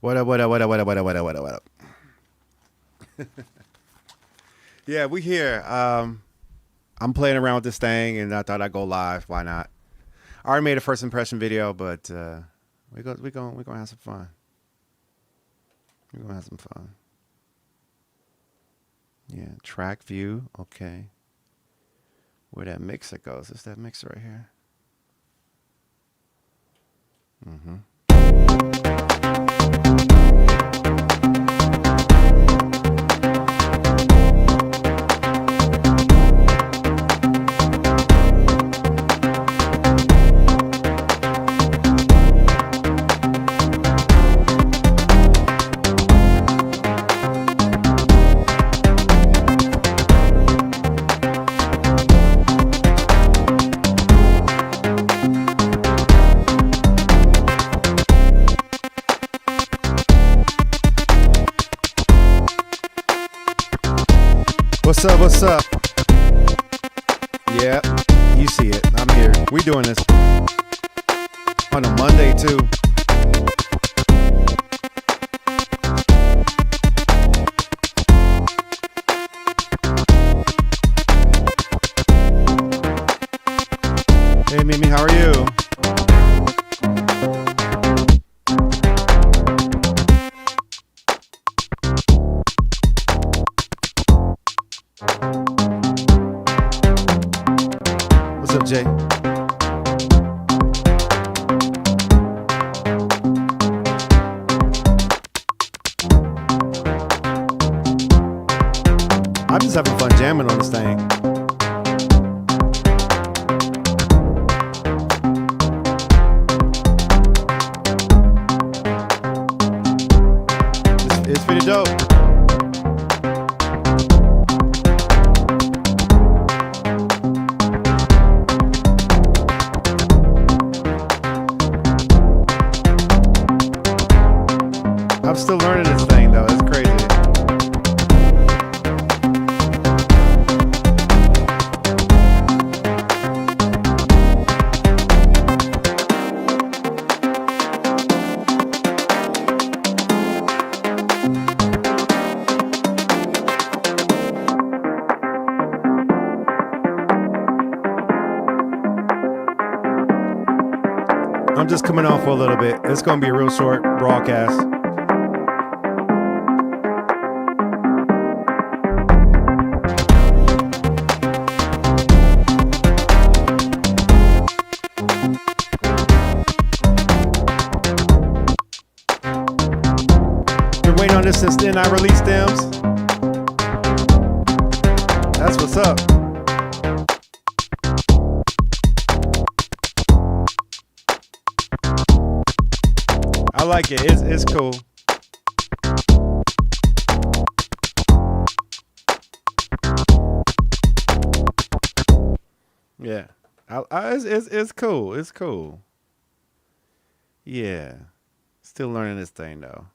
What up, what up, what up, what up, what up, what up, what up, what up? Yeah, we here. I'm playing around with this thing, and I thought I'd go live. Why not? I already made a first impression video, but we're gonna have some fun. We're gonna have some fun. Yeah, track view. Okay. Where that mixer goes? It's that mixer right here. Mm-hmm. What's up? What's up? Yeah, you see it. I'm here. We doing this on a Monday too. Hey Mimi, how are you? What's up, Jay? I'm just having fun jamming on this thing. It's pretty dope. I'm still learning this thing though, it's crazy. I'm just coming on for a little bit. It's gonna be a real short broadcast. Waiting on this since then I released stems. That's what's up. I like it. It's cool. Yeah. It's cool. It's cool. Yeah. Still learning this thing though.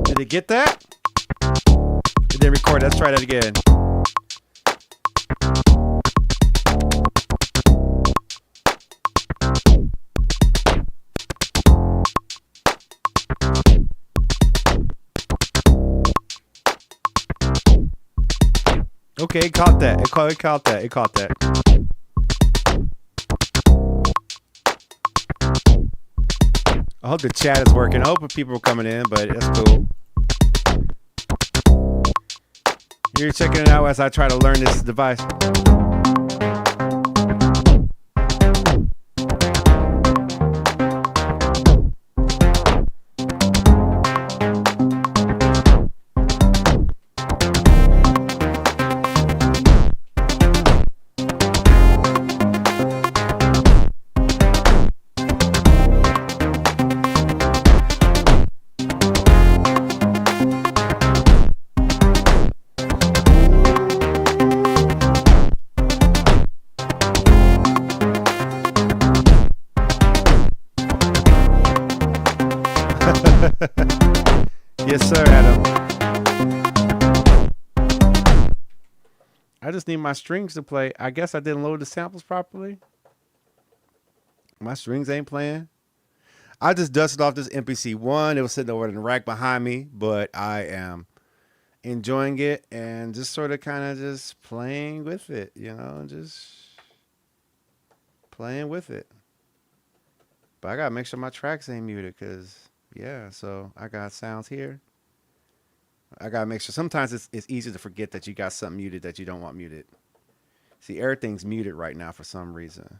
Did it get that? It didn't record. Let's try that again. Okay, it caught that. It caught that. It caught that. I hope the chat is working. I hope people are coming in, but that's cool. You're checking it out as I try to learn this device. just need my strings to play. I guess I didn't load the samples properly. My strings ain't playing. I just dusted off this MPC one. It was sitting over in the rack behind me, but I am enjoying it and just sort of kind of just playing with it, you know, just playing with it. But I gotta make sure my tracks ain't muted, because yeah, so I got sounds here. I gotta make sure. Sometimes it's easy to forget that you got something muted that you don't want muted. See, everything's muted right now for some reason.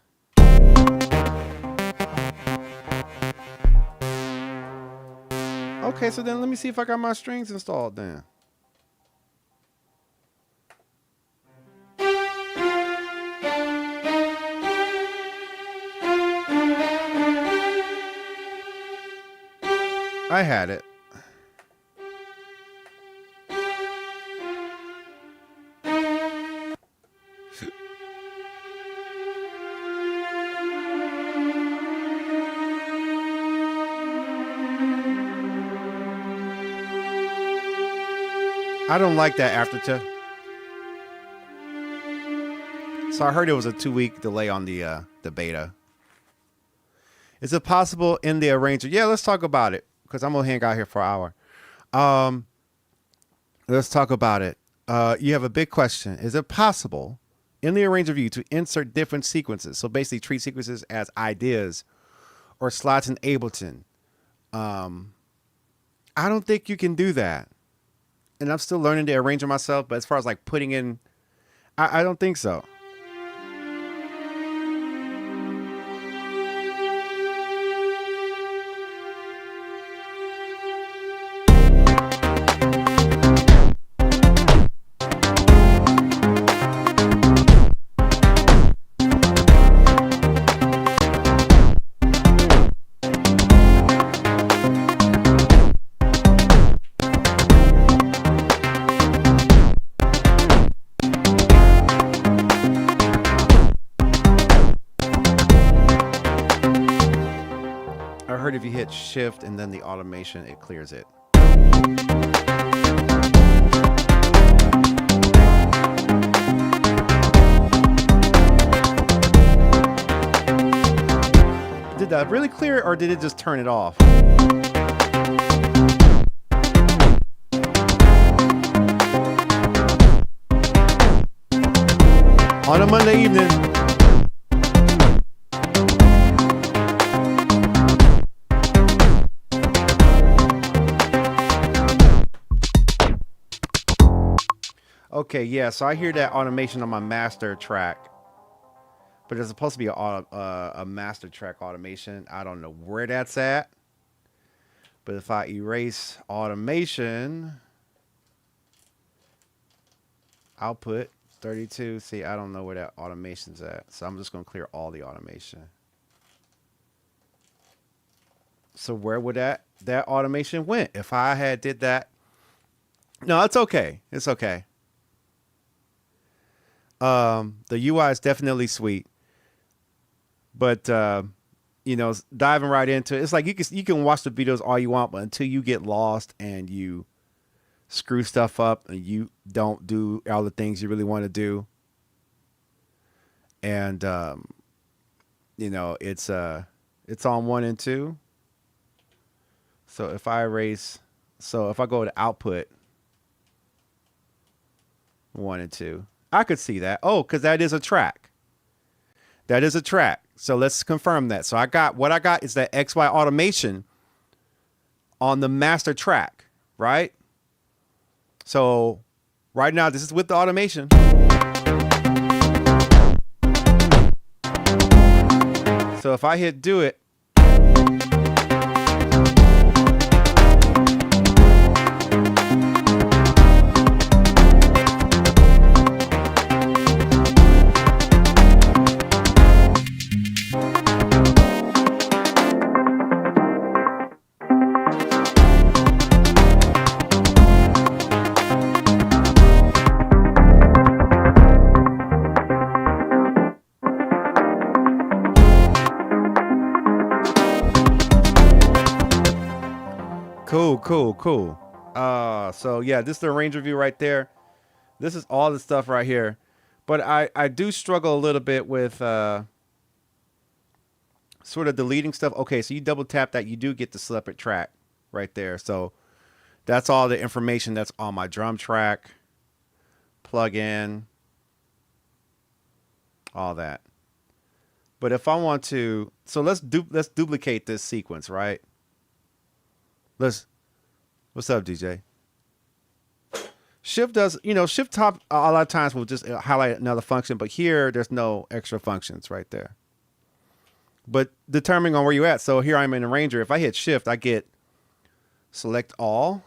Okay, so then let me see if I got my strings installed then. I had it. I don't like that aftertouch. So I heard it was a 2-week delay on the beta. Is it possible in the arranger? Yeah, let's talk about it, because I'm gonna hang out here for an hour. Let's talk about it. You have a big question. Is it possible in the arranger view to insert different sequences? So basically treat sequences as ideas or slots in Ableton. I don't think you can do that. And I'm still learning the arranger myself, but as far as like putting in, I don't think so. If you hit shift and then the automation, it clears it. Did that really clear it, or did it just turn it off? On a Monday evening. Okay, yeah, so I hear that automation on my master track, but there's supposed to be a master track automation. I don't know where that's at, but if I erase automation, output 32, see, I don't know where that automation's at, so I'm just going to clear all the automation. So where would that automation went if I had did that? No, it's okay. It's okay. The UI is definitely sweet, but you know, diving right into it, it's like you can watch the videos all you want, but until you get lost and you screw stuff up and you don't do all the things you really want to do, and you know, it's on 1 and 2. So if I erase, so if I go to output 1 and 2. I could see that. Oh, because that is a track. That is a track. So let's confirm that. So what I got is that XY automation on the master track, right? So right now, this is with the automation. So if I hit do it, Cool. So yeah, this is the arranger view right there. This is all the stuff right here. But I do struggle a little bit with sort of deleting stuff. Okay, so you double tap that, you do get the separate track right there. So that's all the information that's on my drum track, plug in, all that. But if I want to, so let's duplicate this sequence, right? What's up, DJ? Shift does, Shift top a lot of times will just highlight another function, but here there's no extra functions right there. But determining on where you're at, so here I'm in Arranger. If I hit Shift, I get select all,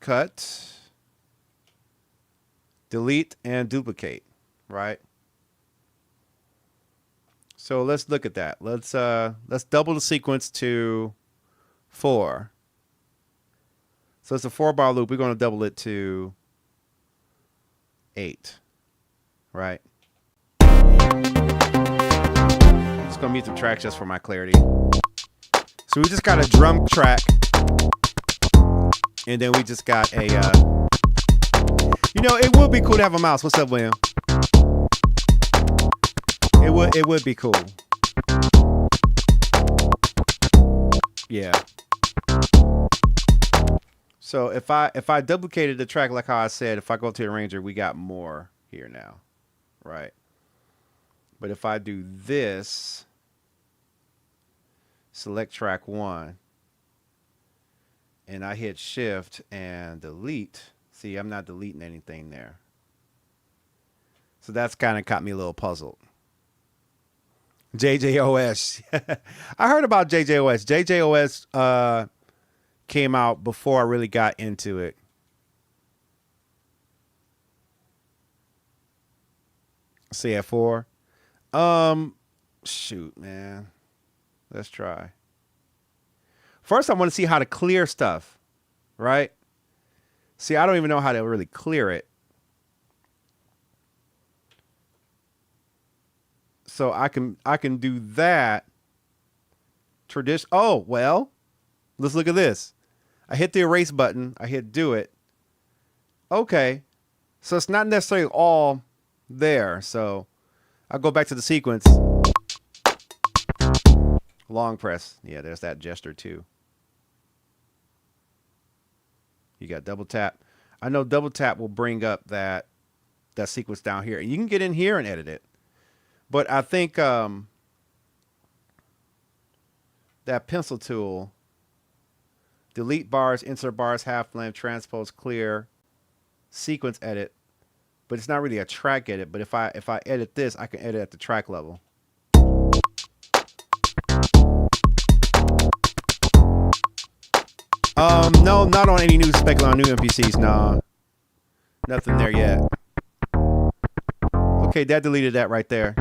cut, delete, and duplicate, right? So let's look at that. Let's double the sequence to 4. So it's a 4-bar loop. We're going to double it to 8, right? I'm just going to mute the tracks just for my clarity. So we just got a drum track, and then we just got a, it would be cool to have a mouse. What's up, William? It would be cool. Yeah. So if I duplicated the track like how I said, if I go to the Arranger, we got more here now, right? But if I do this, select track 1, and I hit Shift and delete, see, I'm not deleting anything there. So that's kind of got me a little puzzled. JJOS. I heard about JJOS. JJOS came out before I really got into it. See at 4. Shoot, man. Let's try. First, I want to see how to clear stuff, right? See, I don't even know how to really clear it. So I can do that. Oh, well, let's look at this. I hit the erase button. I hit do it. Okay. So it's not necessarily all there. So I'll go back to the sequence. Long press. Yeah, there's that gesture too. You got double tap. I know double tap will bring up that sequence down here. And you can get in here and edit it. But I think that pencil tool, delete bars, insert bars, half length, transpose, clear, sequence edit, but it's not really a track edit. But if I edit this, I can edit at the track level. No, not on any new spec on new MPCs. Nah, nothing there yet. Okay, that deleted that right there.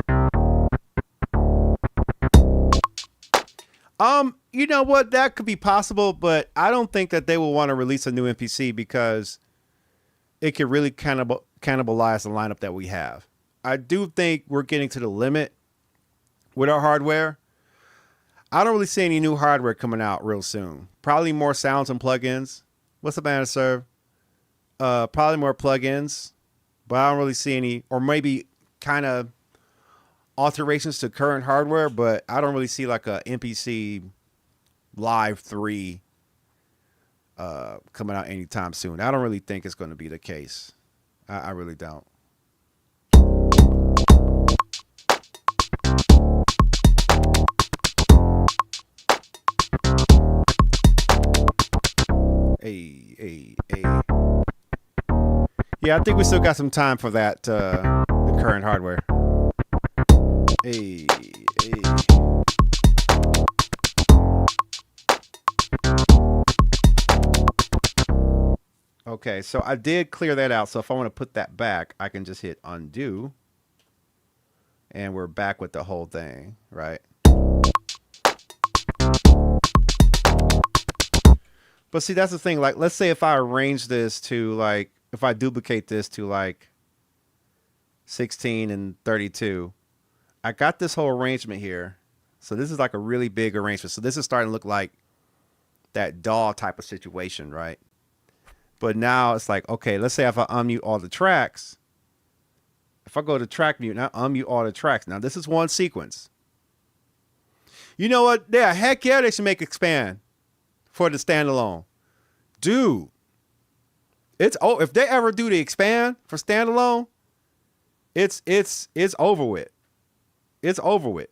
You know what? That could be possible, but I don't think that they will want to release a new MPC because it could really cannibalize the lineup that we have. I do think we're getting to the limit with our hardware. I don't really see any new hardware coming out real soon. Probably more sounds and plugins. What's up, Anna Serve? Probably more plugins, but I don't really see any, or maybe kind of alterations to current hardware, but I don't really see like a MPC Live 3 coming out anytime soon. I don't really think it's going to be the case. I really don't. Hey. Yeah, I think we still got some time for that, the current hardware. Hey. Okay, so I did clear that out. So if I want to put that back, I can just hit undo. And we're back with the whole thing, right? But see, that's the thing. Like, let's say if I arrange this to like, if I duplicate this to like 16 and 32, I got this whole arrangement here. So this is like a really big arrangement. So this is starting to look like that DAW type of situation, right? But now it's like, okay, let's say if I unmute all the tracks, If I go to track mute, now unmute all the tracks. Now this is one sequence. You know what? Yeah, heck yeah, they should make expand for the standalone. Dude, if they ever do the expand for standalone, it's over with. It's over with.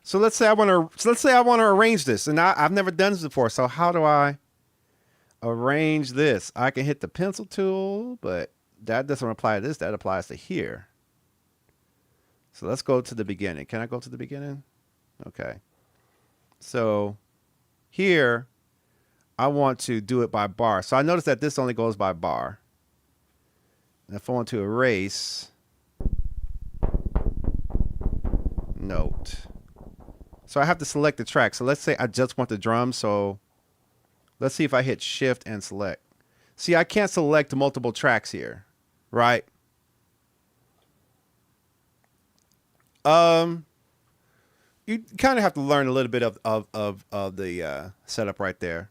So let's say I want to arrange this, and I've never done this before. So how do I arrange this? I can hit the pencil tool, but that doesn't apply to this. That applies to here. So let's go to the beginning. Can I go to the beginning? Okay. So here, I want to do it by bar. So I notice that this only goes by bar. And if I want to erase, note. So I have to select the track. So let's say I just want the drums. So let's see if I hit shift and select. See, I can't select multiple tracks here, right? You kind of have to learn a little bit of the setup right there.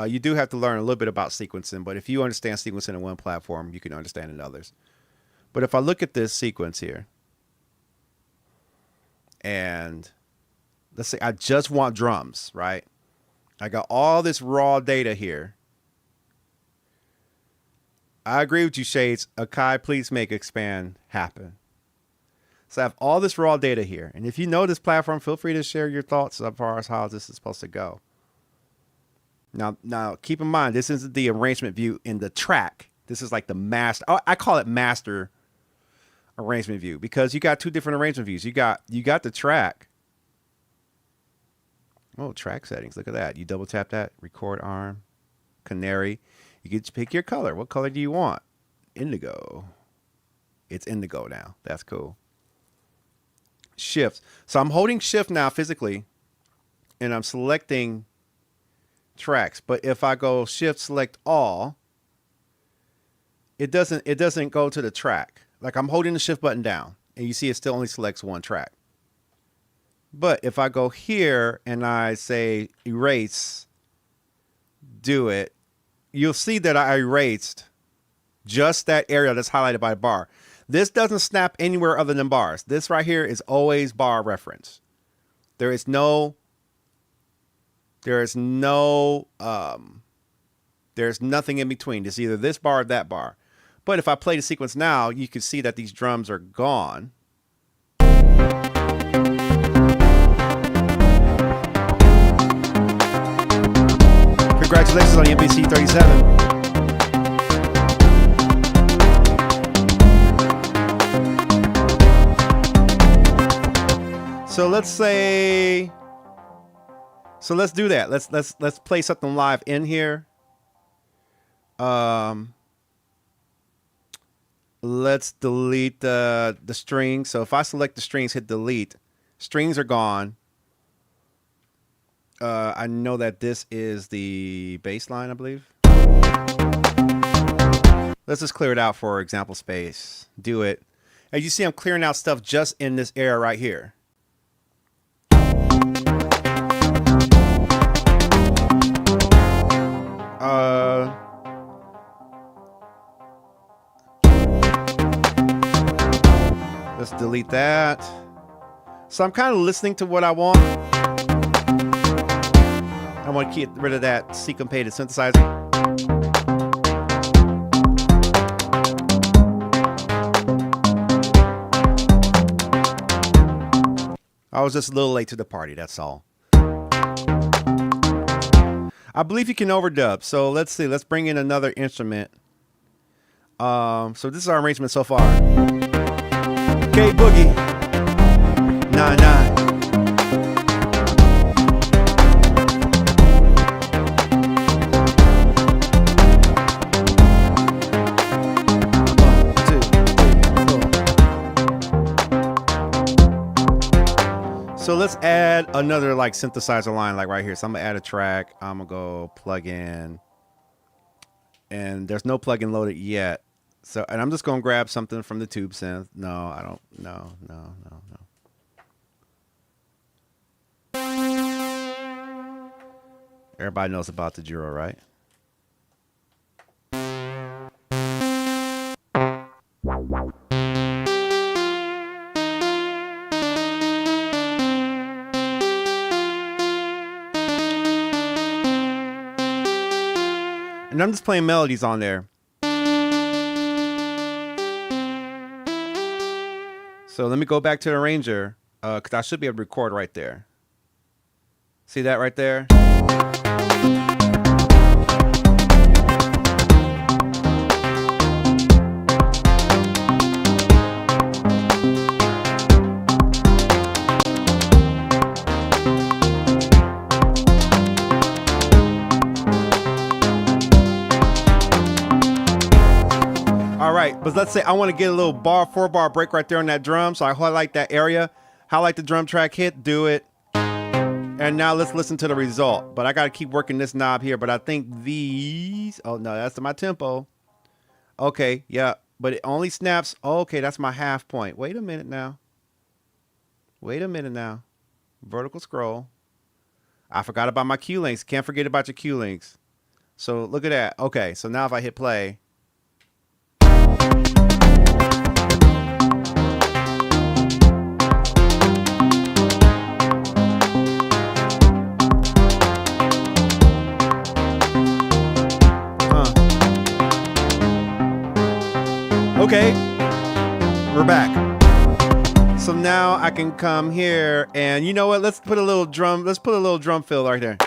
You do have to learn a little bit about sequencing, but if you understand sequencing in one platform, you can understand in others. But if I look at this sequence here, and let's say I just want drums, right? I got all this raw data here. I agree with you, Shades. Akai, please make expand happen. So I have all this raw data here. And if you know this platform, feel free to share your thoughts as far as how this is supposed to go. Now keep in mind, this isn't the arrangement view in the track. This is like the master. I call it master arrangement view because you got two different arrangement views. You got the track. Oh, track settings. Look at that. You double tap that. Record arm. Canary. You get to pick your color. What color do you want? Indigo. It's indigo now. That's cool. Shift. So I'm holding shift now physically, and I'm selecting tracks. But if I go shift select all, it doesn't go to the track. Like I'm holding the shift button down, and you see it still only selects one track. But if I go here and I say erase, do it, you'll see that I erased just that area that's highlighted by a bar. This doesn't snap anywhere other than bars. This right here is always bar reference. There's nothing in between. It's either this bar or that bar. But if I play the sequence now, you can see that these drums are gone. Congratulations on the MPC 37. So let's do that. Let's play something live in here. Let's delete the strings. So if I select the strings, hit delete, strings are gone. I know that this is the bass line, I believe. Let's just clear it out for example space. Do it. As you see, I'm clearing out stuff just in this area right here. Let's delete that. So I'm kind of listening to what I want. I want to get rid of that syncopated synthesizer. I was just a little late to the party, that's all. I believe you can overdub. So let's see. Let's bring in another instrument. So this is our arrangement so far. K Boogie 99. So let's add another like synthesizer line like right here. So I'm gonna add a track. I'm gonna go plug in, and there's no plugin loaded yet. So, and I'm just going to grab something from the tube synth. No, I don't. No, no, no, no. Everybody knows about the Juro, right? And I'm just playing melodies on there. So let me go back to the arranger, because I should be able to record right there. See that right there? All right, but let's say I want to get a little 4-bar break right there on that drum. So I highlight that area, highlight the drum track hit, do it. And now let's listen to the result. But I got to keep working this knob here. But I think these, oh no, that's my tempo. Okay, yeah, but it only snaps. Okay, that's my half point. Wait a minute now. Wait a minute now. Vertical scroll. I forgot about my Q links. Can't forget about your Q links. So look at that. Okay, so now if I hit play. Okay, we're back. So now I can come here and you know what? Let's put a little drum. Let's put a little drum fill right there.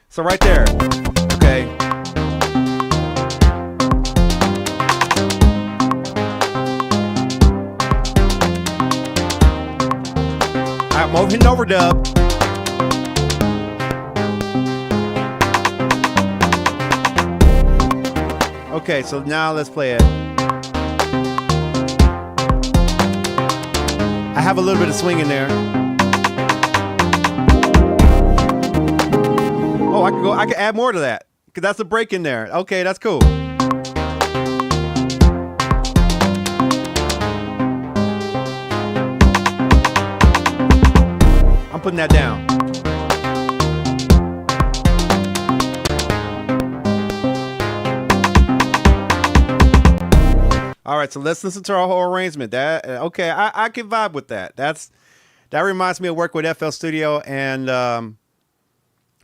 So right there. Okay. I'm over hitting overdub. Okay, so now let's play it. I have a little bit of swing in there. Oh, I can add more to that because that's a break in there. Okay, that's cool. I'm putting that down. All right, so let's listen to our whole arrangement. That okay, I can vibe with that. That reminds me of work with FL Studio and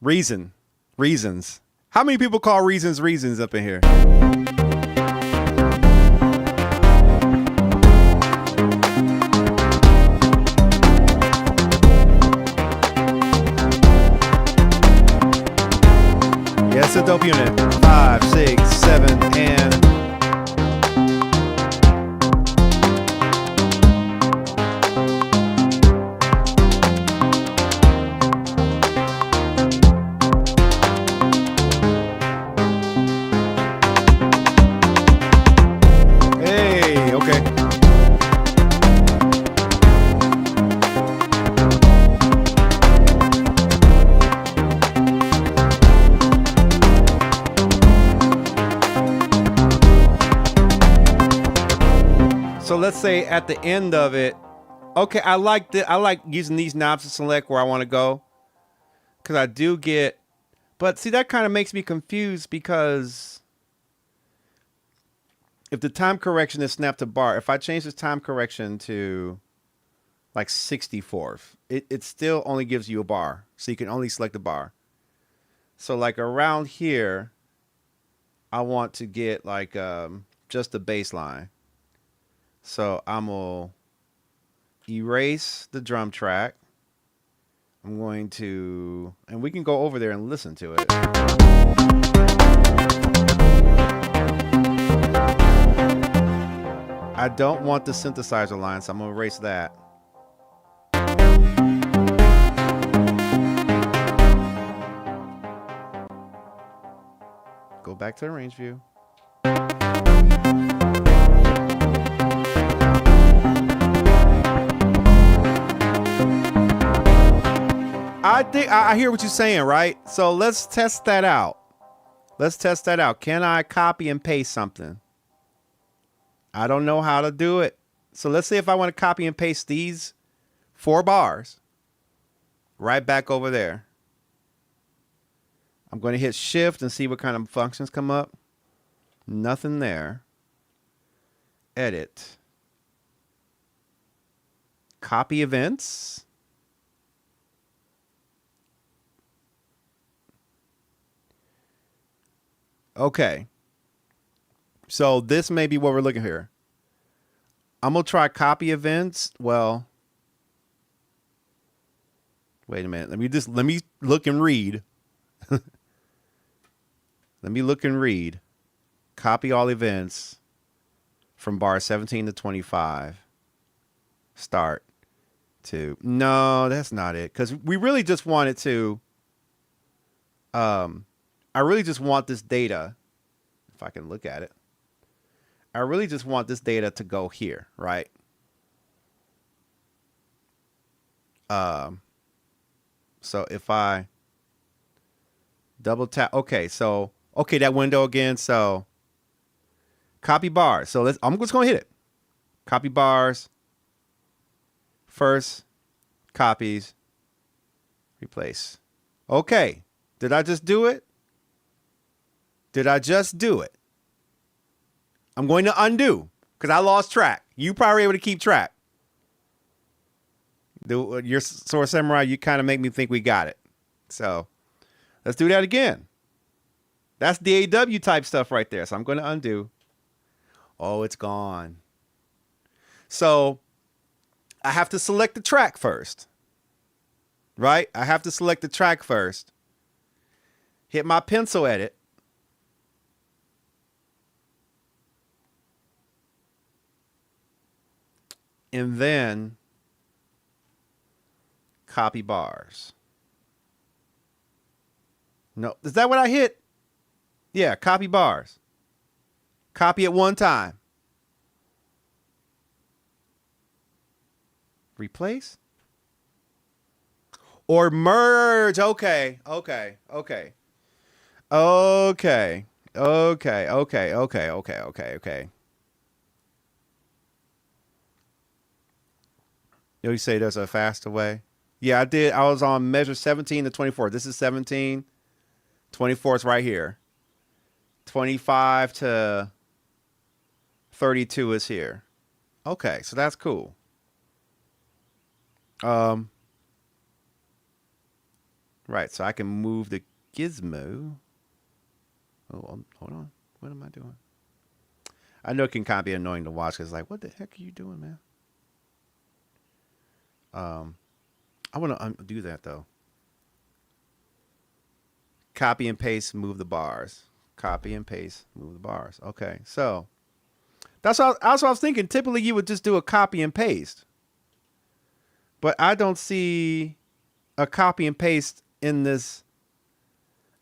Reasons. How many people call Reasons up in here? Yeah, it's a dope unit. 5, 6, 7, and so let's say at the end of it, okay, I like using these knobs to select where I want to go. Because I do get, but see, that kind of makes me confused because if the time correction is snap to bar, if I change this time correction to like 64th, it still only gives you a bar. So you can only select the bar. So like around here, I want to get like just the bass line. So I'm going to erase the drum track. I'm going to, and we can go over there and listen to it. I don't want the synthesizer line, so I'm going to erase that. Go back to the range view. I think I hear what you're saying, right? So let's test that out. Let's test that out. Can I copy and paste something? I don't know how to do it. So let's see if I want to copy and paste these 4 bars right back over there. I'm going to hit shift and see what kind of functions come up. Nothing there. Edit. Copy events. Okay. So this may be what we're looking here. I'm going to try copy events. Well, wait a minute. Let me look and read. Let me look and read. Copy all events from bar 17 to 25. Start to. No, that's not it. Because we really just wanted to. I really just want this data. If I can look at it. I really just want this data to go here, right? So if I double tap, okay, that window again. So copy bars. So I'm just gonna hit it. Copy bars. First, copies, replace. Okay, did I just do it? Did I just do it? I'm going to undo because I lost track. You probably were able to keep track. Your Sword Samurai, you kind of make me think we got it. So let's do that again. That's DAW type stuff right there. So I'm going to undo. Oh, it's gone. So I have to select the track first. Right? I have to select the track first. Hit my pencil edit. And then copy bars. No, is that what I hit? Yeah, copy bars. Copy it one time. Replace? Or merge. Okay. You say there's a faster way? Yeah, I did. I was on measure 17 to 24. This is 17. 24 is right here. 25 to 32 is here. Okay, so that's cool. Right, so I can move the gizmo. Oh, hold on. What am I doing? I know it can kind of be annoying to watch because it's like, what the heck are you doing, man? I want to undo that though. Copy and paste, move the bars. Copy and paste, move the bars. Okay, so that's what I was thinking. Typically, you would just do a copy and paste, but I don't see a copy and paste in this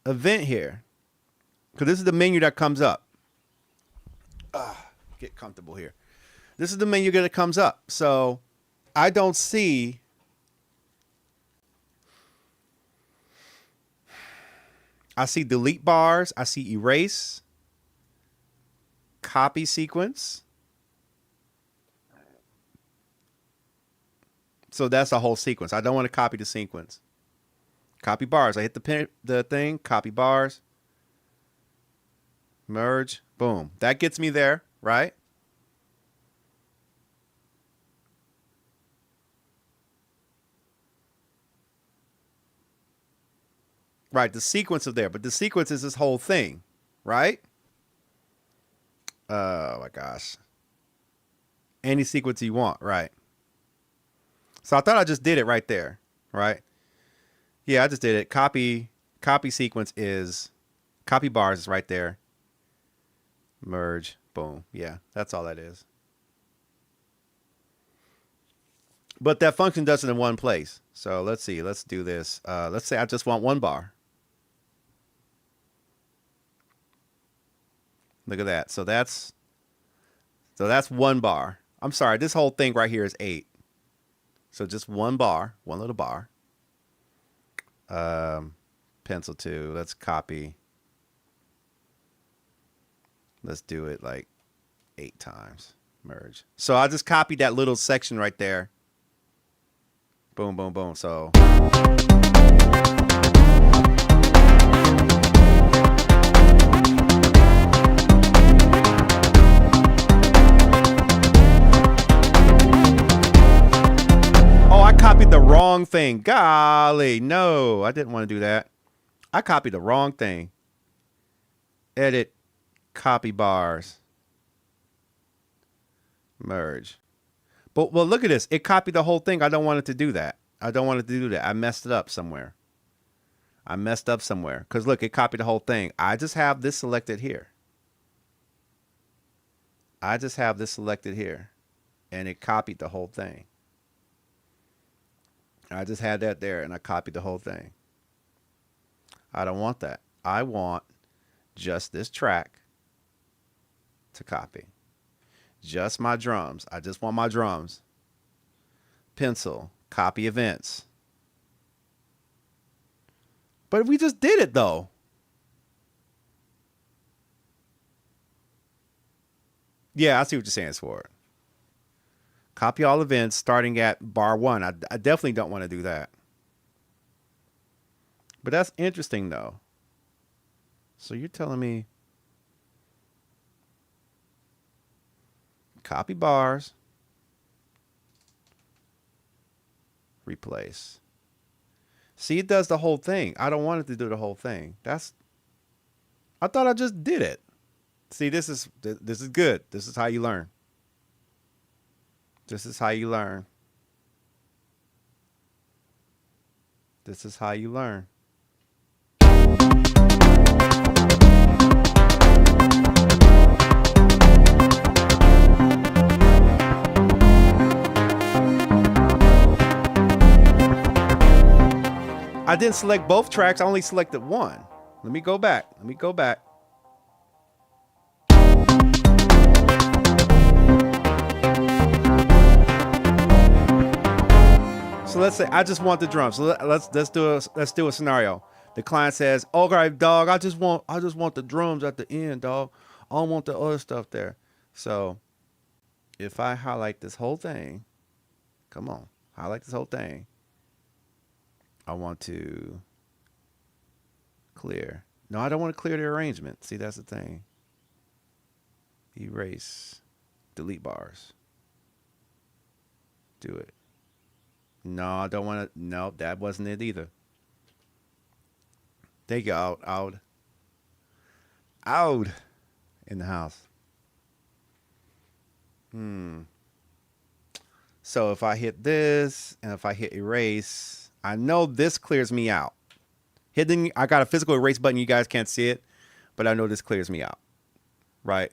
event here because this is the menu that comes up. Get comfortable here. This is the menu that comes up. So I don't see. I see delete bars. I see erase. Copy sequence. So that's a whole sequence. I don't want to copy the sequence. Copy bars. I hit the thing. Copy bars. Merge. Boom. That gets me there, right? Right, the sequence is there, but the sequence is this whole thing, right? Oh my gosh. Any sequence you want, right? So I thought I just did it right there, right? Yeah, I just did it. Copy sequence is copy bars is right there. Merge, boom. Yeah, that's all that is. But that function does it in one place. So let's see. Let's do this. Let's say I just want one bar. Look at that. So that's one bar. I'm sorry. This whole thing right here is 8. So just one bar, one little bar. Pencil 2. Let's copy. Let's do it like 8 times. Merge. So I just copied that little section right there. Boom, boom, boom. So oh, I copied the wrong thing. Golly, no, I didn't want to do that. I copied the wrong thing. Edit, copy bars. Merge. But well, look at this. It copied the whole thing. I don't want it to do that. I don't want it to do that. I messed it up somewhere. Because look, it copied the whole thing. I just have this selected here. And it copied the whole thing. I just had that there and I copied the whole thing. I don't want that. I want just this track to copy. Just my drums. I just want my drums. Pencil. Copy events. But we just did it though. Yeah, I see what you're saying, Sword. Copy all events starting at bar 1. I definitely don't want to do that. But that's interesting though. So you're telling me copy bars, replace. See, it does the whole thing. I don't want it to do the whole thing. I thought I just did it. See, this is good. This is how you learn. This is how you learn. I didn't select both tracks. I only selected one. Let me go back. So let's say I just want the drums. So let's do a scenario. The client says, "Okay, dog, I just want the drums at the end, dog. I don't want the other stuff there." So if I highlight this whole thing, highlight this whole thing. I want to clear. No, I don't want to clear the arrangement. See, that's the thing. Erase, delete bars. Do it. No, I don't want to. No, that wasn't it either. Take it out in the house. So if I hit this and if I hit erase, I know this clears me out. I got a physical erase button. You guys can't see it, but I know this clears me out. Right?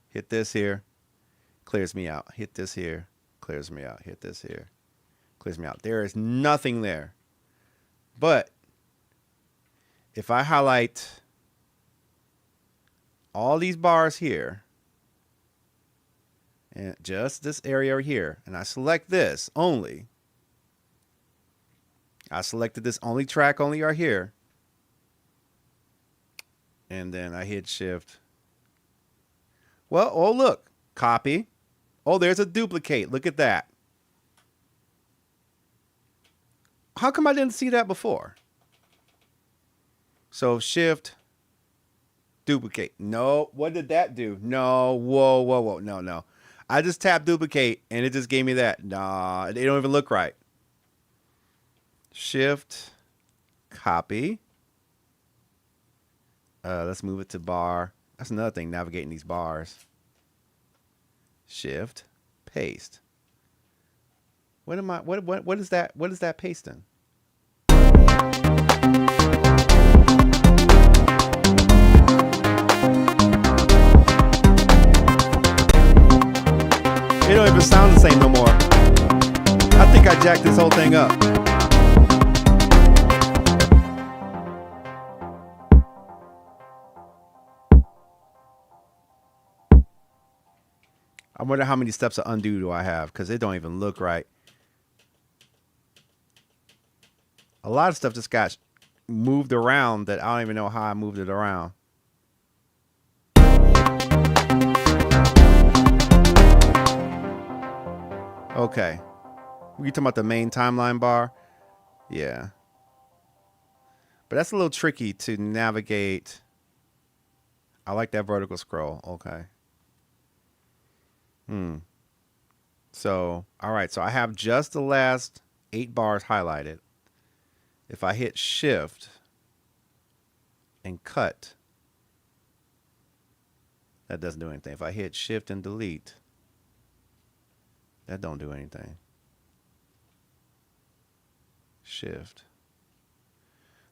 Hit this here, clears me out. Hit this here, clears me out. Hit this here, clears me out. There is nothing there. But if I highlight all these bars here, and just this area here, and I select this only, I selected this only track only right here. And then I hit shift. Well, oh, look, copy. Oh, there's a duplicate. Look at that. How come I didn't see that before? So shift, duplicate. No, what did that do? No, whoa. No. I just tapped duplicate and it just gave me that. Nah, they don't even look right. Shift, copy. Let's move it to bar. That's another thing, navigating these bars. Shift, paste. What is that? What is that pasting? It don't even sound the same no more. I think I jacked this whole thing up. I wonder how many steps of undo do I have, because it don't even look right. A lot of stuff just got moved around that I don't even know how I moved it around. Okay. You talking about the main timeline bar? Yeah. But that's a little tricky to navigate. I like that vertical scroll. Okay. So, all right. So I have just the last 8 bars highlighted. If I hit shift and cut, that doesn't do anything. If I hit shift and delete, that don't do anything. Shift.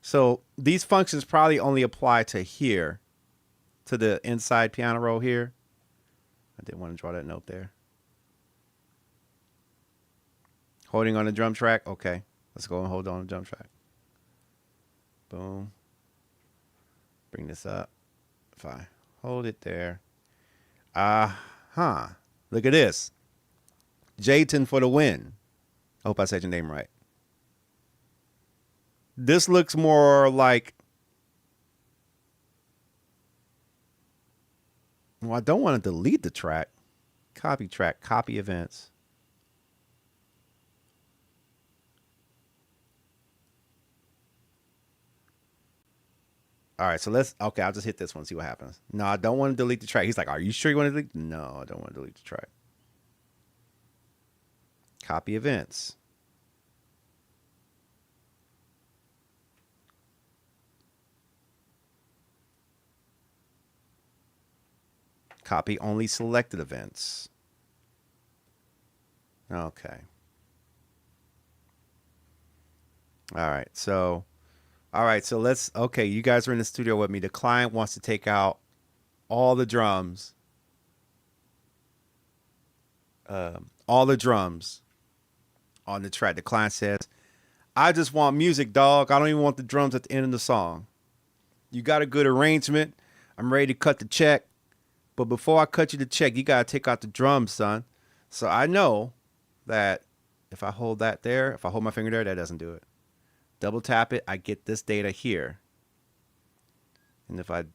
So these functions probably only apply to here, to the inside piano roll here. I didn't want to draw that note there. Holding on the drum track. Okay, let's go and hold on the drum track. Boom. Bring this up. If I hold it there. Look at this. Jayton for the win. I hope I said your name right. This looks more like... Well, I don't want to delete the track. Copy track, copy events. All right, so okay, I'll just hit this one, see what happens. No, I don't want to delete the track. He's like, are you sure you want to delete? No, I don't want to delete the track. Copy events. Copy only selected events. Okay. All right, so let's, okay, you guys are in the studio with me. The client wants to take out all the drums. All the drums on the track. The client says, I just want music, dog. I don't even want the drums at the end of the song. You got a good arrangement. I'm ready to cut the check. But before I cut you the check, you got to take out the drums, son. So I know that if I hold that there, if I hold my finger there, that doesn't do it. Double tap it, I get this data here. And if I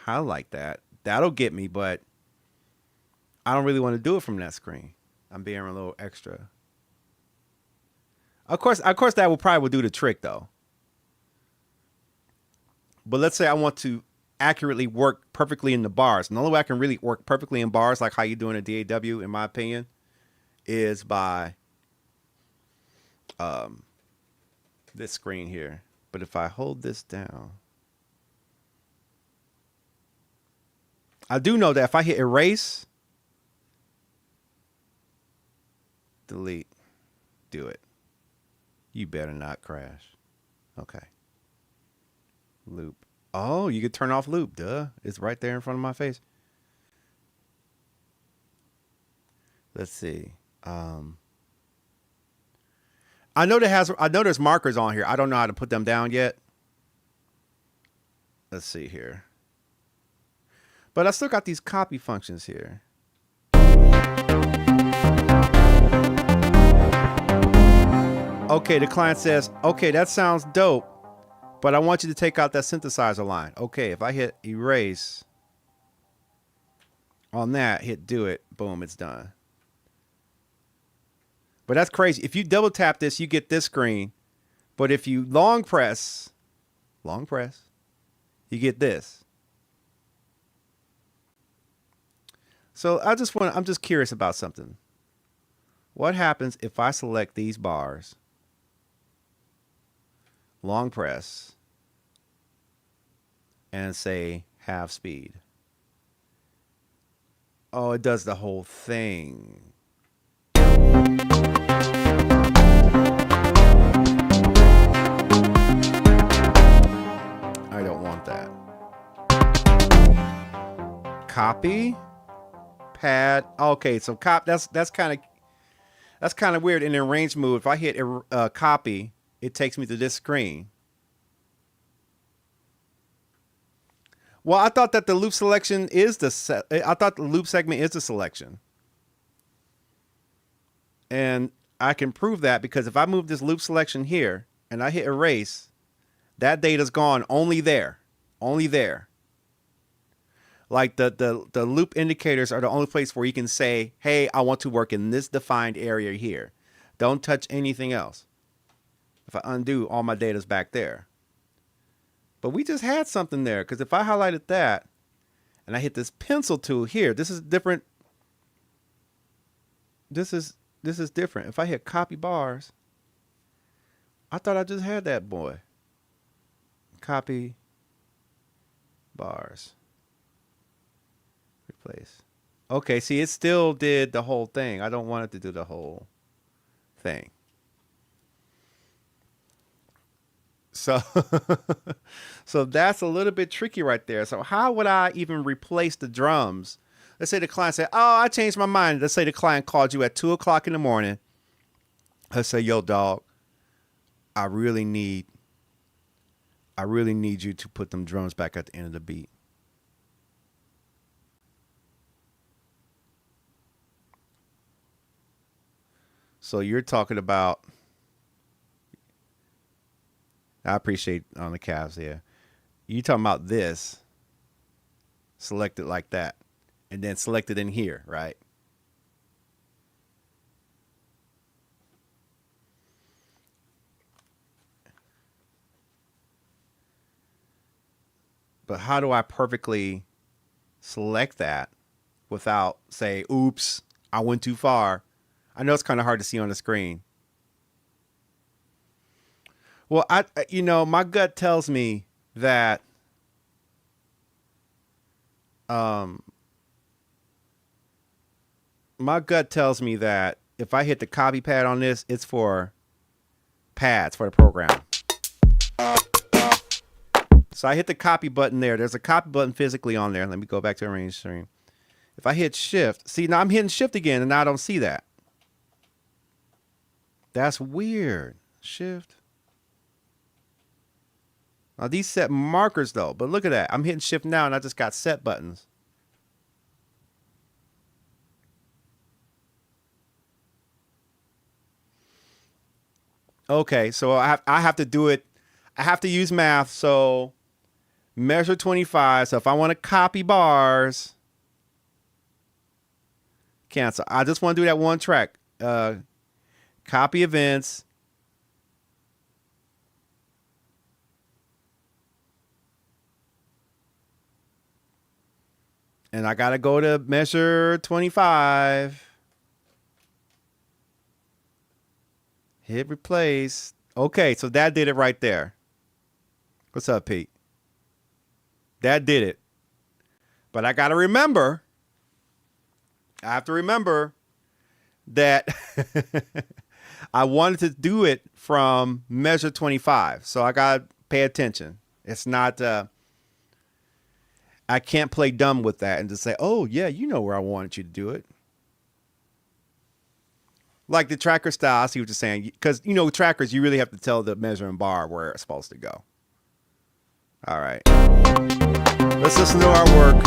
highlight that, that'll get me, but I don't really want to do it from that screen. I'm being a little extra. Of course, that will probably do the trick, though. But let's say I want to accurately work perfectly in the bars. And the only way I can really work perfectly in bars, like how you do in a DAW, in my opinion, is by this screen here. But if I hold this down, I do know that if I hit erase, delete, do it. You better not crash. Okay. Loop. Oh, you could turn off loop. Duh. It's right there in front of my face. Let's see. I know there's markers on here. I don't know how to put them down yet. Let's see here. But I still got these copy functions here. Okay, the client says, okay, that sounds dope, but I want you to take out that synthesizer line. Okay, if I hit erase on that, hit do it, boom, it's done. But that's crazy. If you double tap this, you get this screen. But if you long press, you get this. So I'm just curious about something. What happens if I select these bars, long press, and say half speed? Oh, it does the whole thing. I don't want that. Copy, pad. Okay, so that's kind of weird in the arrange mode. If I hit copy, it takes me to this screen. Well, I thought that the loop selection is I thought the loop segment is the selection. And I can prove that because if I move this loop selection here and I hit erase, that data's gone only there. Only there. Like the loop indicators are the only place where you can say, hey, I want to work in this defined area here. Don't touch anything else. If I undo, all my data's back there. But we just had something there, because if I highlighted that and I hit this pencil tool here, this is different. This is different. If I hit copy bars, I thought I just had that boy. Copy bars. Replace. Okay, see, it still did the whole thing. I don't want it to do the whole thing. So, so that's a little bit tricky right there. So how would I even replace the drums? Let's say the client said, oh, I changed my mind. Let's say the client called you at 2 o'clock in the morning. Let's say, yo, dog, I really need you to put them drums back at the end of the beat. So you're talking about, I appreciate on the calves here. You talking about this, select it like that, and then select it in here, right? But how do I perfectly select that without say, oops, I went too far? I know it's kind of hard to see on the screen. Well, my gut tells me that if I hit the copy pad on this, it's for pads for the program. So I hit the copy button there. There's a copy button physically on there. Let me go back to arrange stream. If I hit shift, see, now I'm hitting shift again and now I don't see that. That's weird. Shift. Now these set markers though, but look at that. I'm hitting shift now and I just got set buttons. Okay, so I have to do it. I have to use math. So measure 25. So if I want to copy bars, cancel. I just want to do that one track. Copy events. And I got to go to measure 25. Hit replace. Okay, so that did it right there. What's up, Pete? That did it. But I got to remember. I have to remember that I wanted to do it from measure 25. So I got to pay attention. It's not, I can't play dumb with that and just say, oh, yeah, you know where I wanted you to do it. Like the tracker style, I see what you're saying. Because, with trackers, you really have to tell the measuring bar where it's supposed to go. All right. Let's listen to our work.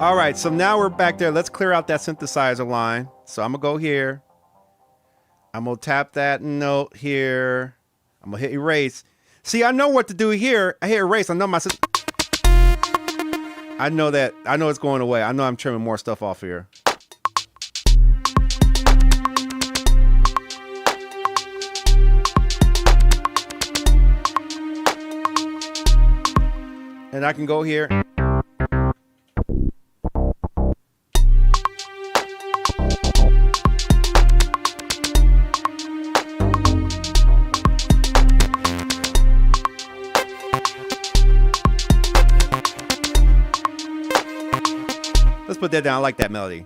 All right, so now we're back there. Let's clear out that synthesizer line. So I'm going to go here. I'm going to tap that note here. I'm going to hit erase. See, I know what to do here. I hit erase. I know I know that. I know it's going away. I know I'm trimming more stuff off here. And I can go here. Let's put that down. I like that melody.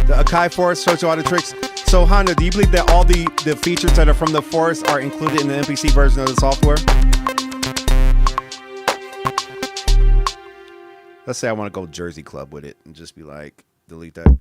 The Akai Force shows you all the tricks. So Honda, do you believe that all the features that are from the forest are included in the MPC version of the software? Let's say I want to go Jersey Club with it and just be like, delete that.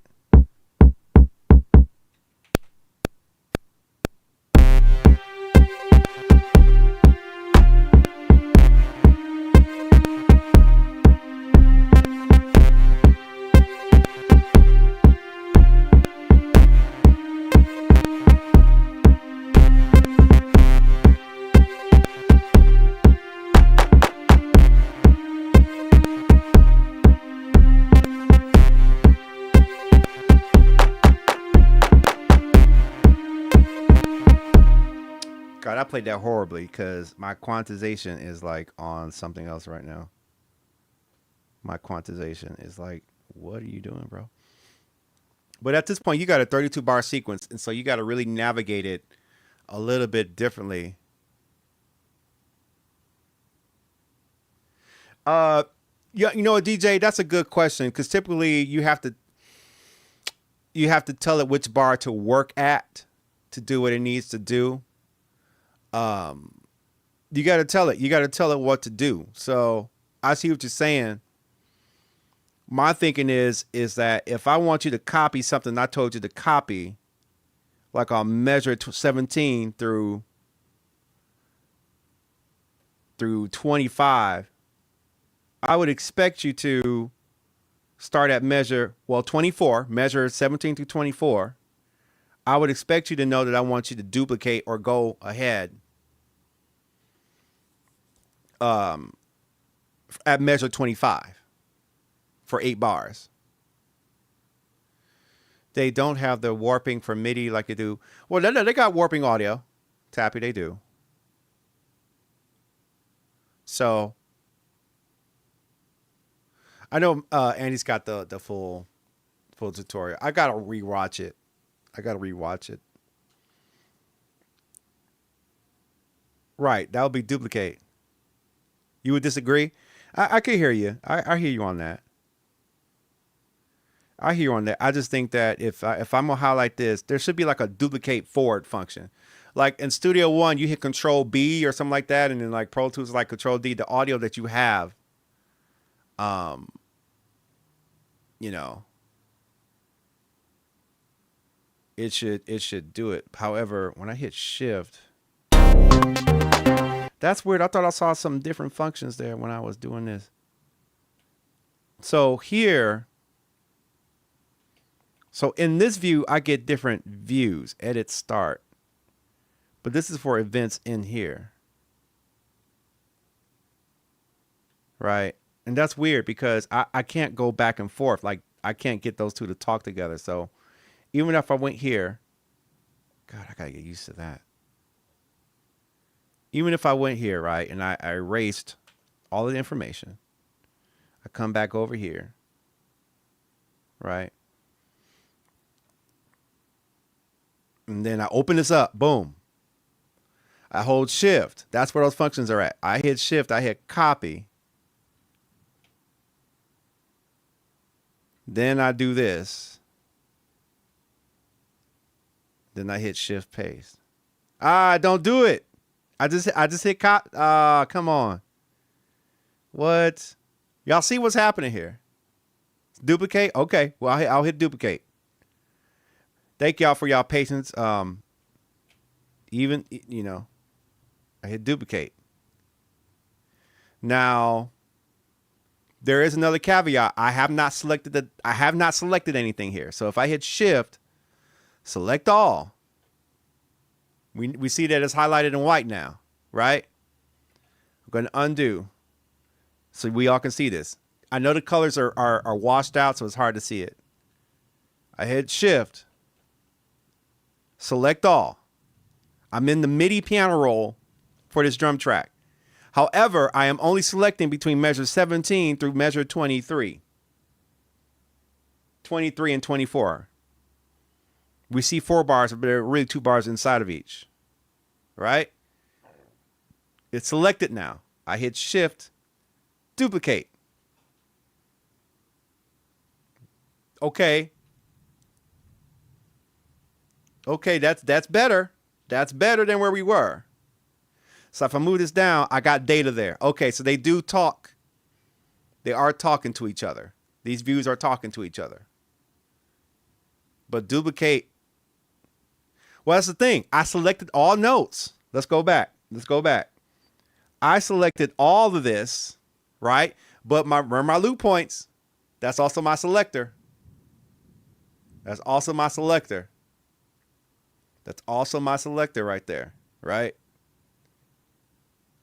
God, I played that horribly because my quantization is like on something else right now. My quantization is like, what are you doing, bro? But at this point, you got a 32 bar sequence, and so you got to really navigate it a little bit differently. Yeah, you know what, DJ? That's a good question because typically you have to tell it which bar to work at to do what it needs to do. You got to tell it. You got to tell it what to do. So I see what you're saying. My thinking is that if I want you to copy something I told you to copy, like I'll measure 17 through 25, I would expect you to start at measure 24, measure 17 through 24. I would expect you to know that I want you to duplicate or go ahead at measure 25 for 8 bars. They don't have the warping for MIDI like they do. Well, they got warping audio. Tappy, they do. So I know Andy's got the full tutorial. I gotta rewatch it. Right, that would be duplicate. You would disagree? I could hear you. I hear you on that. I hear you on that. I just think that if I'm gonna highlight this, there should be like a duplicate forward function. Like in Studio One, you hit Control B or something like that, and then like Pro Tools like Control D. The audio that you have, you know, it should do it. However, when I hit Shift, that's weird. I thought I saw some different functions there when I was doing this. So here, so in this view, I get different views. Edit start. But this is for events in here. Right? And that's weird because I can't go back and forth. Like I can't get those two to talk together. So even if I went here, God, I gotta get used to that. Even if I went here, right, and I erased all of the information, I come back over here, right? And then I open this up, boom. I hold Shift. That's where those functions are at. I hit Shift, I hit copy. Then I do this. Then I hit Shift paste. Don't do it. I just hit copy. Come on. What? Y'all see what's happening here? Duplicate? Okay. Well, I'll hit duplicate. Thank y'all for y'all patience. Even, you know, I hit duplicate. Now, there is another caveat. I have not selected anything here. So if I hit Shift, select all. We see that it's highlighted in white now, right? I'm going to undo so we all can see this. I know the colors are washed out, so it's hard to see it. I hit Shift, select all. I'm in the MIDI piano roll for this drum track. However, I am only selecting between measure 17 through measure 23. 23 and 24. We see 4 bars, but there are really 2 bars inside of each. Right? It's selected now. I hit Shift, duplicate. Okay. Okay, that's better. That's better than where we were. So if I move this down, I got data there. Okay, so they do talk. They are talking to each other. These views are talking to each other. But duplicate. Well, that's the thing. I selected all notes. Let's go back. I selected all of this, right? But remember my loop points. That's also my selector. That's also my selector right there, right?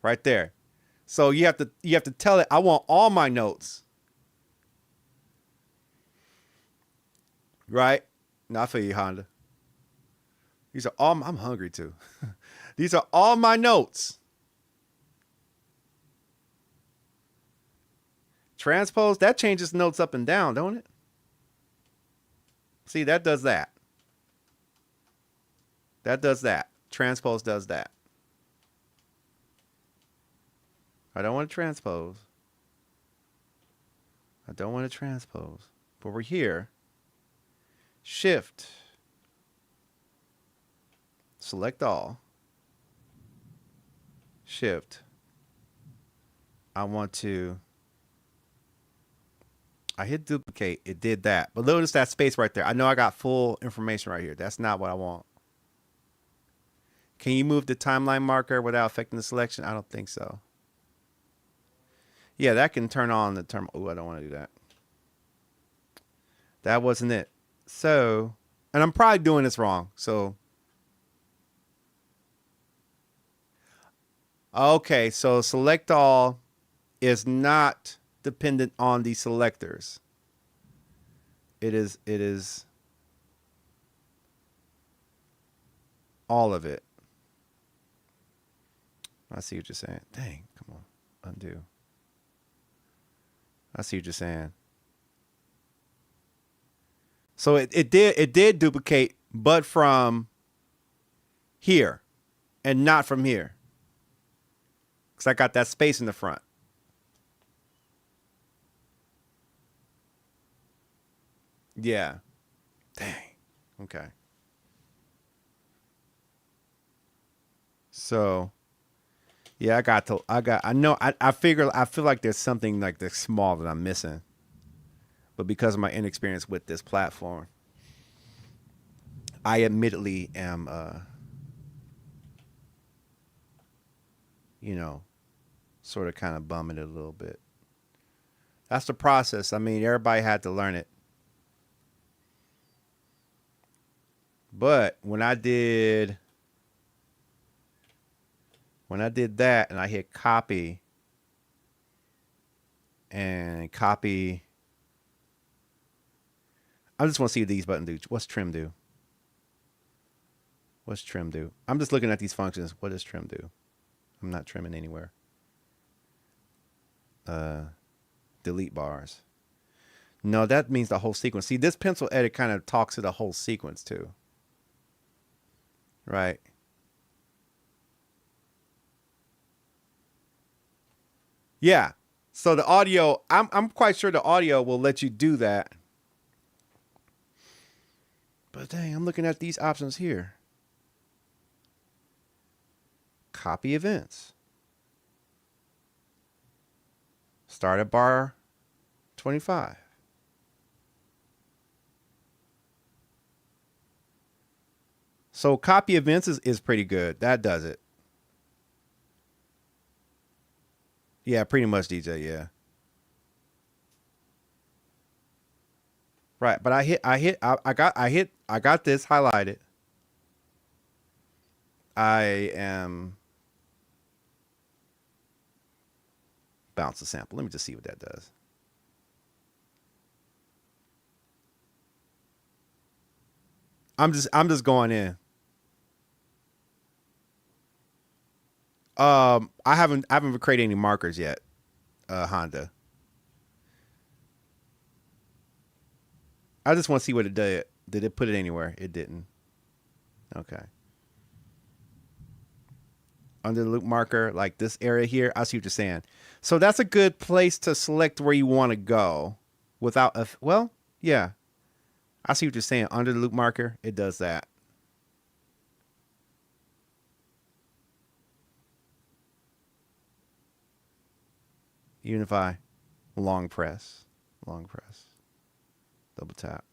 Right there. So you have to tell it I want all my notes. Right? Now I feel you, Honda. These are all I'm hungry too. These are all my notes. Transpose, that changes notes up and down, don't it? See, that does that. That does that. Transpose does that. I don't want to transpose. But we're here. Shift. Select all. Shift. I hit duplicate. It did that. But notice that space right there. I know I got full information right here. That's not what I want. Can you move the timeline marker without affecting the selection? I don't think so. Yeah, that can turn on the term. Oh, I don't want to do that. That wasn't it. So, and I'm probably doing this wrong. So, okay. So select all is not dependent on the selectors. It is all of it. I see what you're saying. Dang, come on, undo. I see what you're saying. So it did duplicate, but from here and not from here. Because I got that space in the front. Yeah. Dang. Okay. So yeah, I feel like there's something like this small that I'm missing. But because of my inexperience with this platform, I admittedly am, sort of kind of bumming it a little bit. That's the process. I mean, everybody had to learn it. But when I did that and I hit copy and copy, I just want to see what these buttons do. What's trim do? I'm just looking at these functions. What does trim do? I'm not trimming anywhere. Delete bars. No, that means the whole sequence. See, this pencil edit kind of talks to the whole sequence too. Right. Yeah. So the audio, I'm quite sure the audio will let you do that. But dang, I'm looking at these options here. Copy events. Start at bar 25. So copy events is pretty good. That does it. Yeah, pretty much, DJ. Yeah. Right, but I got this highlighted. I am bounce the sample. Let me just see what that does. I'm just going in. I haven't created any markers yet, Honda. I just want to see what it did. Did it put it anywhere? It didn't. Okay. Under the loop marker, like this area here, I see what you're saying. So that's a good place to select where you want to go without well, yeah. I see what you're saying. Under the loop marker, it does that. even if I long press, double tap.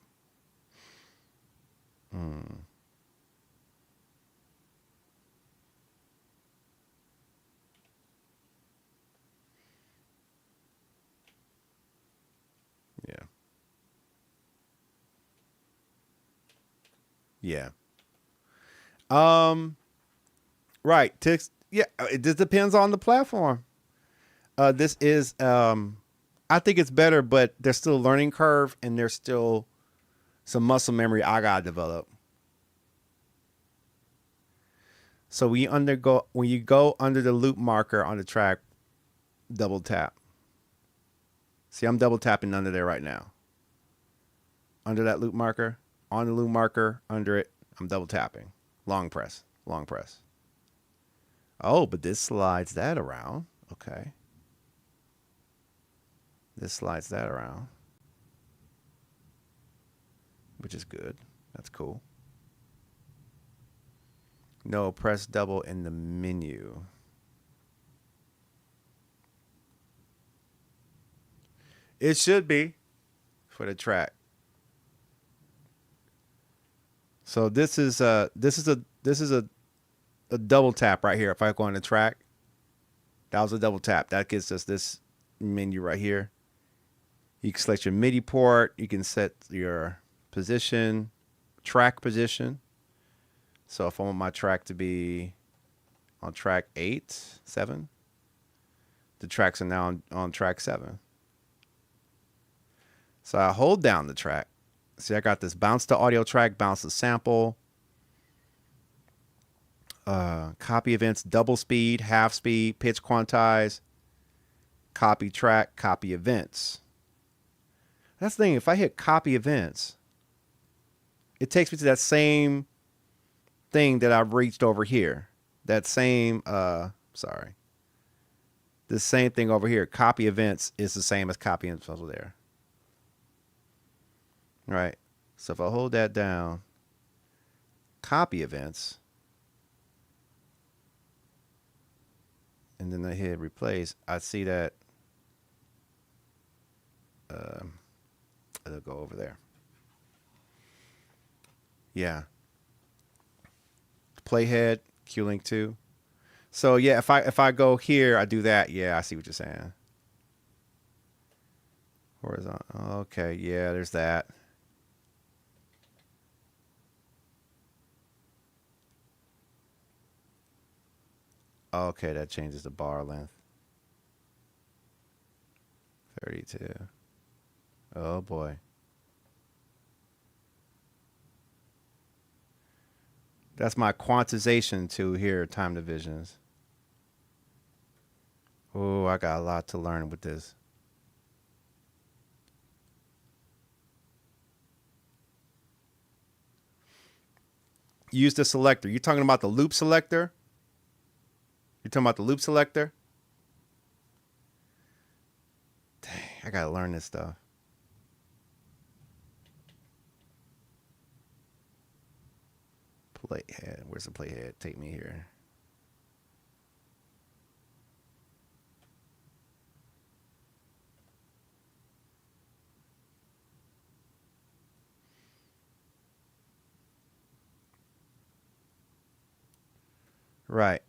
Yeah. Yeah. Right. Text. Yeah. It just depends on the platform. This is. I think it's better, but there's still a learning curve, and there's still some muscle memory I gotta develop. So when you go under the loop marker on the track, double tap. See, I'm double tapping under there right now. Under that loop marker, on the loop marker, under it, I'm double tapping. Long press. Oh, but this slides that around. Okay. This slides that around, which is good. That's cool. No, press double in the menu. It should be for the track. So this is a double tap right here. If I go on the track, that was a double tap. That gets us this menu right here. You can select your MIDI port. You can set your position, track position. So if I want my track to be on track 8, 7, the tracks are now on track 7. So I hold down the track. See, I got this bounce to audio track, bounce to sample, copy events, double speed, half speed, pitch quantize, copy track, copy events. That's the thing. If I hit copy events, it takes me to that same thing that I've reached over here. That same, the same thing over here. Copy events is the same as copy events over there. Right. So if I hold that down, copy events, and then I hit replace, I see that it'll go over there. Yeah. Playhead, Q-Link 2. So yeah, if I go here, I do that. Yeah, I see what you're saying. Horizontal. Okay, yeah, there's that. Okay, that changes the bar length. 32. Oh boy. That's my quantization to here, time divisions. Oh, I got a lot to learn with this. Use the selector. You talking about the loop selector? You're talking about the loop selector? Dang, I gotta learn this stuff. Playhead. Where's the playhead? Take me here. Right.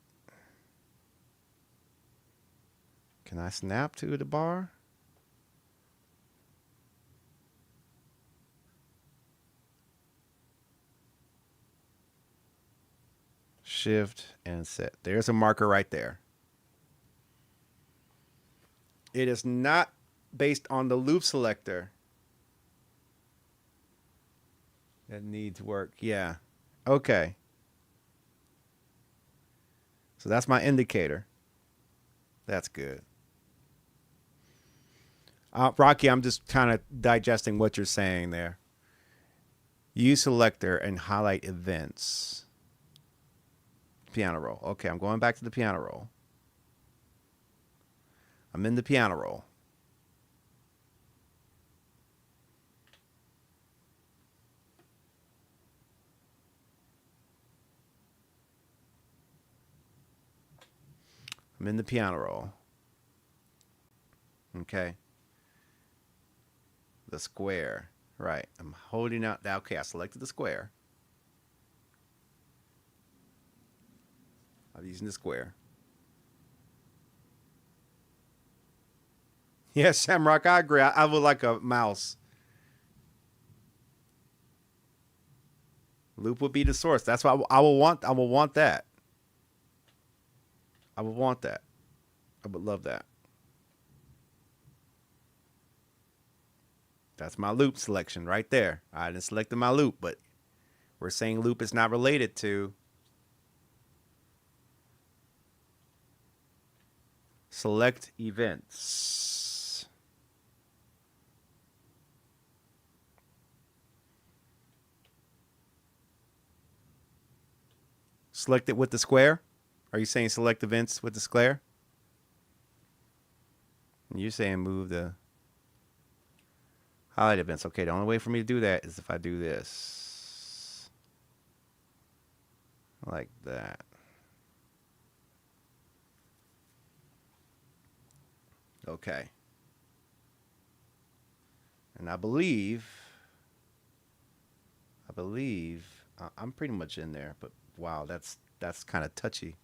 Can I snap to the bar? Shift and set. There's a marker right there. It is not based on the loop selector. That needs work. Yeah. Okay. So that's my indicator. That's good. Rocky, I'm just kind of digesting what you're saying there. Use selector and highlight events. Piano roll. Okay, I'm going back to the piano roll. I'm in the piano roll. I'm in the piano roll. Okay. The square. Right. I'm holding out. Okay, I selected the square. I'm using the square. Yes, Shamrock, I agree. I would like a mouse. Loop would be the source. That's what I will want. I will want that. I would want that. I would love that. That's my loop selection right there. I didn't select my loop, but we're saying loop is not related to select events. Select it with the square? Are you saying select events with the square? And you're saying move the highlight events. Okay, the only way for me to do that is if I do this. Like that. Okay. And I believe I'm pretty much in there, but wow, that's kind of touchy.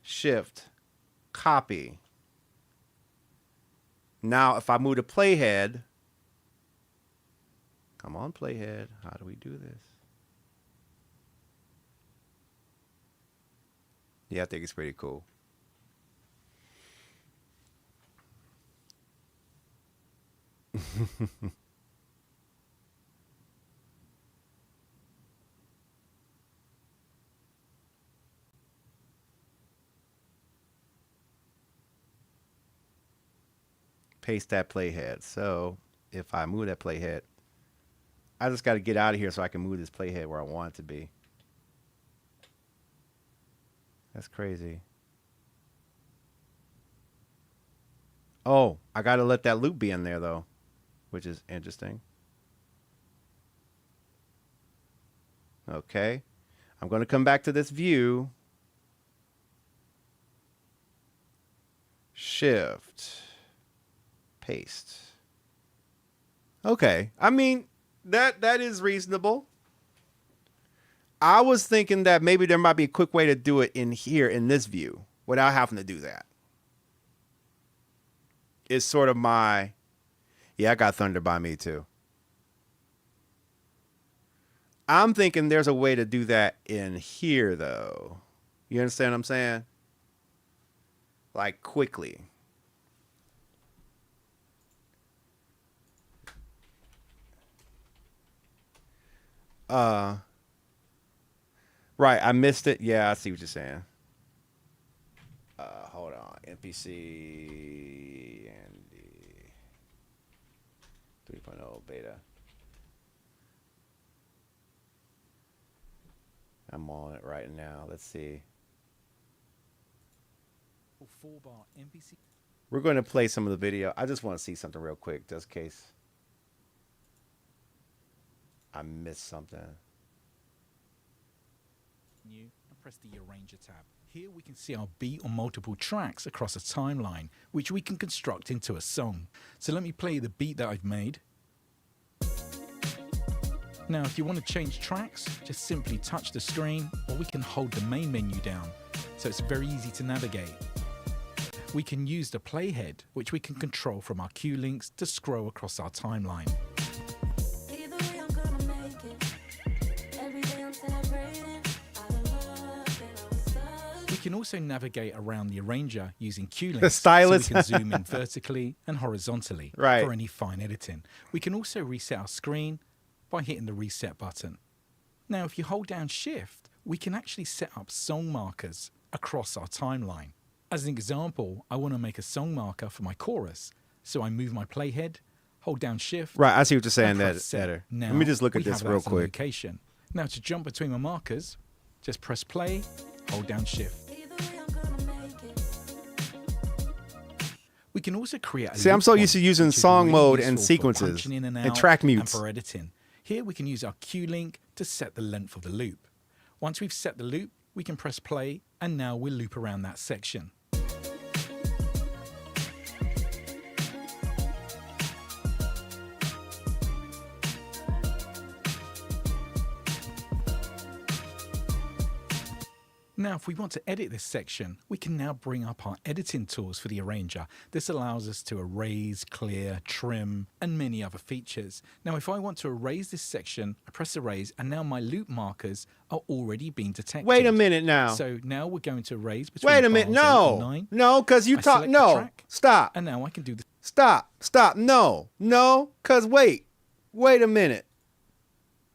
Shift, copy. Now, if I move the playhead, come on, playhead, how do we do this? Yeah, I think it's pretty cool. Paste that playhead. So if I move that playhead, I just got to get out of here so I can move this playhead where I want it to be. That's crazy. Oh, I got to let that loop be in there though, which is interesting. Okay. I'm going to come back to this view. Shift. Paste. Okay. I mean, that is reasonable. I was thinking that maybe there might be a quick way to do it in here in this view without having to do that. It's sort of my, yeah, I got thunder by me too. I'm thinking there's a way to do that in here though. You understand what I'm saying? Like quickly. Right, I missed it. Yeah, I see what you're saying. Hold on. MPC and the 3.0 beta. I'm on it right now. Let's see. We're going to play some of the video. I just want to see something real quick, just in case I missed something. New and press the Arranger tab. Here we can see our beat on multiple tracks across a timeline, which we can construct into a song. So let me play the beat that I've made. Now, if you want to change tracks, just simply touch the screen, or we can hold the main menu down, so it's very easy to navigate. We can use the playhead, which we can control from our cue links to scroll across our timeline. We can also navigate around the arranger using cue links, the stylus. so we can zoom in vertically and horizontally right. for any fine editing. We can also reset our screen by hitting the reset button. Now, if you hold down Shift, we can actually set up song markers across our timeline. As an example, I want to make a song marker for my chorus, so I move my playhead, hold down Shift. Right, I see what you're saying there. Now, let me just look at this real quick. Location. Now, to jump between my markers, just press play, hold down Shift. We can also create a See, I'm so used to using song mode and sequences and track mutes. And for editing. Here we can use our cue link to set the length of the loop. Once we've set the loop, we can press play, and now we'll loop around that section. Now, if we want to edit this section, we can now bring up our editing tools for the arranger. This allows us to erase, clear, trim, and many other features. Now, if I want to erase this section, I press erase, and now my loop markers are already being detected. Wait a minute now. So now we're going to erase between Wait a minute. bars 8 and No. 9. No, because you I talk. select the No. track, Stop. And now I can do the Stop. Stop. No. No. Because wait. Wait a minute.